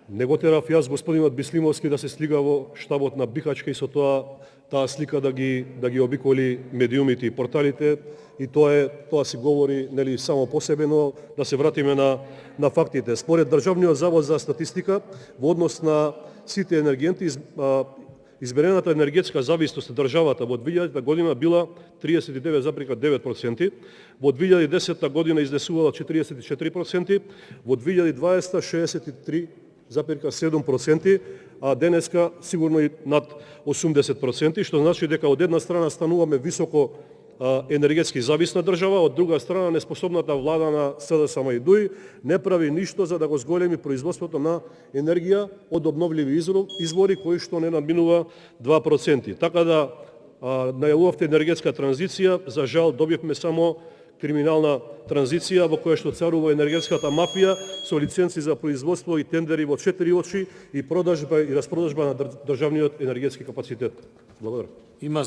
Не го терав јас господинот Бислимовски да се слига во штабот на Бихачка и со таа слика да ги обиколи медиумите и порталите, и тоа си говори нели само по себе, но да се вратиме на фактите. Според Државниот завод за статистика, во однос на сите енергенти, измерената енергетска зависност на државата во 2000 година била 39,9%, во 2010 година изнесувала 44%, во 2020 63,7%, а денеска сигурно и над 80%, што значи дека од една страна стануваме високо енергетски зависна држава, од друга страна неспособната влада на СДСМ и ДУИ не прави ништо за да го зголеми производството на енергија од обновливи извори кои што не надминува 2%. Така да најавувавте енергетска транзиција, за жал добивме само криминална транзиција во која што царува енергетската мафија со лиценци за производство и тендери во 4 очи и продажба и распродажба на државниот енергетски капацитет. Благодарам.